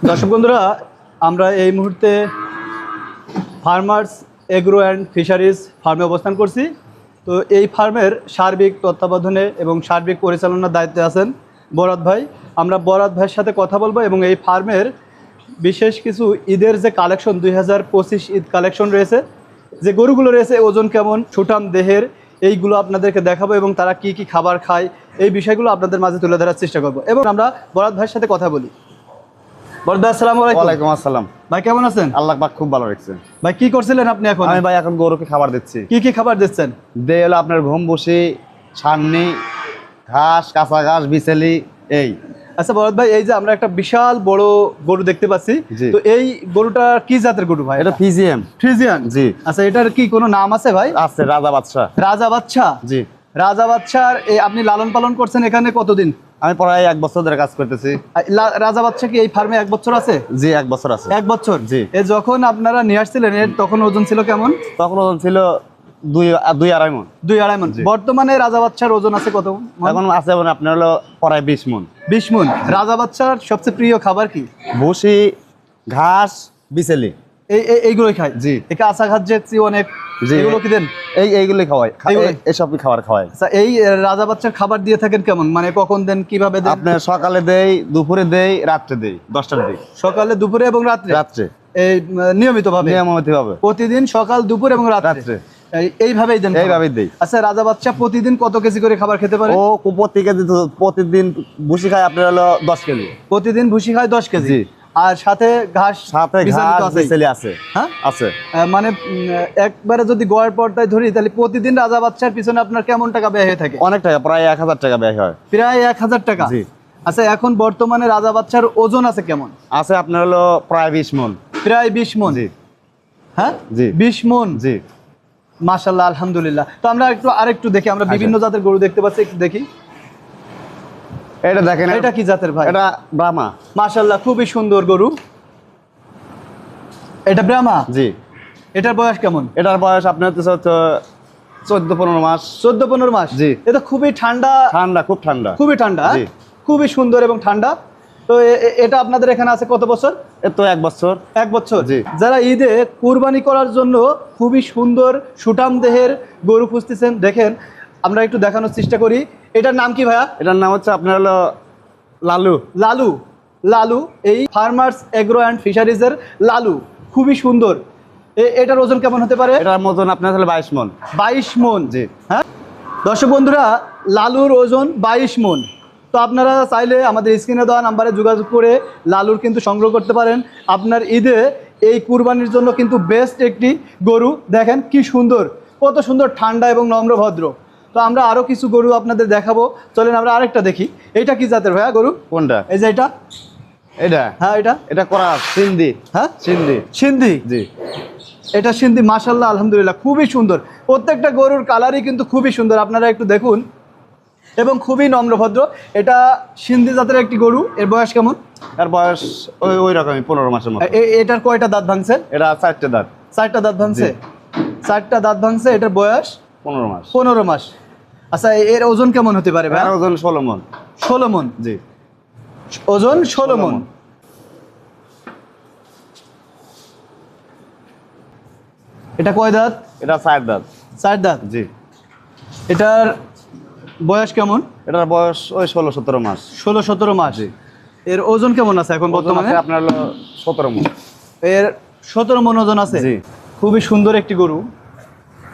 দর্শক বন্ধুরা, আমরা এই মুহূর্তে ফার্মার্স এগ্রো অ্যান্ড ফিশারিজ ফার্মে অবস্থান করছি। তো এই ফার্মের সার্বিক তত্ত্বাবধানে এবং সার্বিক পরিচালনার দায়িত্বে আছেন বরাত ভাই। আমরা বরাত ভাইয়ের সাথে কথা বলবো এবং এই ফার্মের বিশেষ কিছু ঈদের যে কালেকশন 2025 ঈদ কালেকশন রয়েছে, যে গরুগুলো রয়েছে ওজন কেমন, সুঠাম দেহের, এইগুলো আপনাদেরকে দেখাবো এবং তারা কি কি খাবার খায় এই বিষয়গুলো আপনাদের মাঝে তুলে ধরার চেষ্টা করব। এবং আমরা বরাত ভাইয়ের সাথে কথা বলি। বরাত ভাই, আসসালামু আলাইকুম। ওয়ালাইকুম আসসালাম। ভাই কেমন আছেন? আল্লাহ পাক খুব ভালো রাখছে। ভাই কি করছিলেন আপনি এখন? আমি ভাই এখন গরুকে খাবার দিচ্ছি। কি কি খাবার দিচ্ছেন? দে হলো আপনার গম বসি, ছাননি, ঘাস, কাঁচা ঘাস, বিচেলি এই। আচ্ছা বরাত ভাই, এই যে আমরা একটা বিশাল বড় গরু দেখতে পাচ্ছি, জি। তো এই গরুটা কি জাতের গরু ভাই? এটা ফিজিএম। ফ্রিজিয়ান। জি। আচ্ছা, এটার কি কোনো নাম আছে ভাই? আছে রাজা বাদশা। রাজা বাচ্চা। জি। রাজা বাচ্চার আপনি লালন পালন করছেন এখানে কতদিন? আমি প্রায় 1 বছর ধরে কাজ করতেছি। রাজা বাচ্চা কি এই ফার্মে 1 বছর আছে? জি, 1 বছর আছে। 1 বছর। জি। যখন আপনারা নিয়ে আসছিলেন এর তখন ওজন ছিল কেমন? তখন ওজন ছিল 2-2.5 মন। 2-2.5 মন। জি। বর্তমানে রাজা বাচ্চার ওজন আছে কত মণ? এখন আছে মানে আপনার হলো প্রায় 20 মন। 20 মণ। রাজা বাচ্চার সবচেয়ে প্রিয় খাবার কি? ভুসি, ঘাস, বিচেলি এইগুলোই খায়। জি। এই কাঁচা ঘাস যে অনেক, জি। এগুলো কি দেন? এইগুলোই খাওয়াই। এইগুলোই? এসবই খাবার খাওয়াই। আচ্ছা, এই রাজা বাচ্চার খাবার দিয়ে থাকেন কেমন, মানে কখন দেন, কিভাবে দেন? আপনার সকালে দেই, দুপুরে দেই, রাত্রে দেই, 10টার দিই। সকালে, দুপুরে এবং রাত্রে? রাত্রে এই নিয়মিত ভাবে? নিয়মিত ভাবে প্রতিদিন সকাল, দুপুর এবং রাত্রে? রাত্রে এইভাবেই দেন? এইভাবেই দেই। আচ্ছা, রাজা বাচ্চা প্রতিদিন কত কেজি করে খাবার খেতে পারে? ও প্রতিদিন ভুসি খায় আপনার হলো 10 কেজি। প্রতিদিন ভুসি খায় 10 কেজি। জি। আর সাথে ঘাস, সাথে বিছানা তো ঘাস, আছেই। বিচেলি আছে। হ্যাঁ আছে। মানে একবারে যদি গড় পর্দায় ধরি তাহলে প্রতিদিন রাজা বাচ্চার পিছনে আপনার কেমন টাকা ব্যয় হয়ে থাকে? অনেক টাকা, প্রায় 1000 টাকা ব্যয় হয়। প্রায় 1000 টাকা। জি। আচ্ছা, এখন বর্তমানে রাজা বাচ্চার ওজন আছে কেমন? আছে আপনার হলো প্রায় 20 মন। প্রায় 20 মণ। জি। হ্যাঁ, জি। 20 মণ। জি। মাশাআল্লাহ, আলহামদুলিল্লাহ। তো আমরা আরেকটু দেখি, আমরা বিভিন্ন জাতের গরু দেখতে পাচ্ছি, একটু দেখি। এটা দেখেন, এটা কি জাতের ভাই? এটা ব্রাহ্মা। মাশাআল্লাহ, খুবই সুন্দর গরু। এটা ব্রাহ্মা? জি। এটার বয়স কেমন? এটার বয়স আপনার হচ্ছে 14-15 মাস। 14-15 মাস। জি। এটা খুবই ঠান্ডা। ঠান্ডা, খুব ঠান্ডা। খুবই ঠান্ডা। জি। খুবই সুন্দর এবং ঠান্ডা। তো এটা আপনাদের এখানে আছে কত বছর? এ তো 1 বছর। 1 বছর। জি। যারা ঈদে কুরবানি করার জন্য খুবই সুন্দর সুঠাম দেহের গরু খুঁজতেছেন, দেখেন আমরা একটু দেখানোর চেষ্টা করি। এটার নাম কি ভাইয়া? এটার নাম হচ্ছে আপনার হলো লালু। লালু। লালু, এই ফার্মার্স এগ্রো অ্যান্ড ফিশারিজের লালু, খুবই সুন্দর। এটার ওজন কেমন হতে পারে? এটার মতন আপনার হলো 22 মন। 22 মণ। জি। হ্যাঁ দর্শক বন্ধুরা, লালুর ওজন 22 মণ। তো আপনারা চাইলে আমাদের স্ক্রিনে দেওয়া নাম্বারে যোগাযোগ করে লালুর কিন্তু সংগ্রহ করতে পারেন। আপনার ঈদে এই কুরবানির জন্য কিন্তু বেস্ট একটি গরু। দেখেন কি সুন্দর, কত সুন্দর, ঠান্ডা এবং নম্র ভদ্র। তো আমরা আরও কিছু গরু আপনাদের দেখাবো, চলেন আমরা আরেকটা দেখি। এইটা কি জাতের ভাইয়া গরু? কোনটা? এই যে এটা। এটা? হ্যাঁ, এটা করা সিন্ধি। হ্যাঁ, সিন্ধি। সিন্ধি। জি। এটা সিন্ধি। মাশাআল্লাহ, আলহামদুলিল্লাহ, খুবই সুন্দর। প্রত্যেকটা গরুর কালারই কিন্তু খুবই সুন্দর, আপনারা একটু দেখুন, এবং খুবই নম্রভদ্র। এটা সিন্ধি জাতের একটি গরু। এর বয়স কেমন? এর বয়স ওই রকমই 15 মাসের মতো। এটার কয়টা দাঁত ভাঙছে? এটা 4টে দাঁত। 4টা দাঁত ভাঙছে। জি। 4টা দাঁত ভাঙছে। এটার বয়স 15 মাস। 15 মাস। আচ্ছা, এর ওজন কেমন হতে পারে ভাই? এর ওজন 16 মন। 16 মণ। জি। ওজন 16 মণ। এটা কয় দাঁত? এটা 4 দাঁত। 4 দাঁত। জি। এটার বয়স কেমন? এটার বয়স ওই 16-17 মাস। 16-17 মাস। জি। এর ওজন কেমন আছে এখন বর্তমানে? ওজন আছে আপনার হলো 17 মন। এর 17 মণ ওজন আছে। জি। খুবই সুন্দর একটি গরু।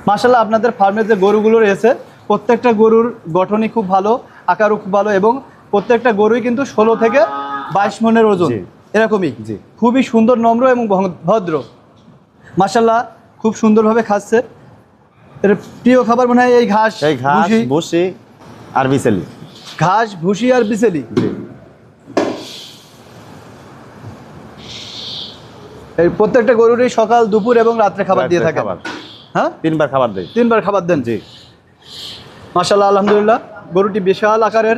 মাশাআল্লাহ, আপনাদের ফার্মের যে গরুগুলো রয়েছে প্রত্যেকটা গরুর গঠনই খুব ভালো, আকারও খুব ভালো, এবং প্রত্যেকটা গরুই কিন্তু 16 থেকে 22 মণের ওজন। জি। এরকমই। জি। খুবই সুন্দর, নম্র এবং ভদ্র। মাশাআল্লাহ, খুব সুন্দরভাবে খাচ্ছে। এর প্রিয় খাবার মনে হয় এই ঘাস, এই ঘাস, ভুসি। ভুসি আর বিচেলি। ঘাস, ভুসি আর বিচেলি। জি। এই প্রত্যেকটা গরুরই সকাল, দুপুর এবং রাত্রে খাবার দিয়ে থাকে? হ্যাঁ, 3 বার খাবার দেয়। 3 বার খাবার দেন? জি। মাশাআল্লাহ, আলহামদুলিল্লাহ, গরুটি বিশাল আকারের,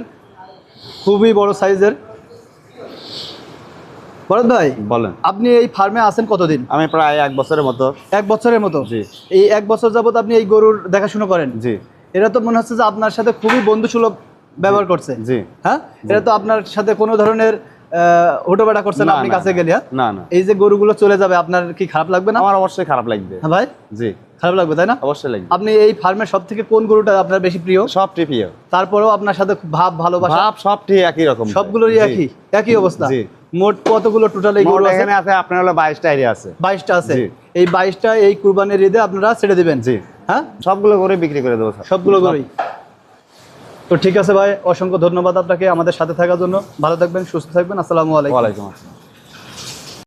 খুবই বড় সাইজের। ভরত ভাই বলেন, আপনি এই ফার্মে আছেন কতদিন? আমি প্রায় 1 বছরের মতো। 1 বছরের মতো? জি। এই 1 বছর যাবত আপনি এই গরুর দেখাশোনা করেন? জি। এরা তো মনে হচ্ছে যে আপনার সাথে খুবই বন্ধুসুলভ ব্যবহার করছে। জি। হ্যাঁ, এরা তো আপনার সাথে কোনো ধরনের হুটোপাটা করছেন না, আপনি না, কাছে না। গেলে, হ্যাঁ? না না এই যে গরুগুলো চলে যাবে আপনার কি খারাপ লাগবে না? আমার অবশ্যই খারাপ লাগবে। হ্যাঁ ভাই, জি, খারাপ লাগবে তাই না? অবশ্যই লাগবে। আপনি এই ফার্মের সব থেকে কোন গরুটা আপনার বেশি প্রিয়? সব প্রিয়। তারপরেও আপনার সাথে খুব ভালোবাসা ভাব সবটি একই রকম। সবগুলোরই জি, একই অবস্থা। জি। মোট কতগুলো টোটাল এই মোট গরু আছে? এখানে আছে আপনার হলো 22টা এরিয়া আছে। 22টা আছে। জি। এই 22টা এই কুরবানির ঈদে আপনারা ছেড়ে দিবেন? জি, হ্যাঁ, সবগুলো করে বিক্রি করে দেবো স্যার। সবগুলো গরুই। তো ঠিক আছে ভাই, অসংখ্য ধন্যবাদ আপনাকে আমাদের সাথে থাকার জন্য। ভালো থাকবেন, সুস্থ থাকবেন। আসসালামু আলাইকুম। ওয়ালাইকুম আসসালাম।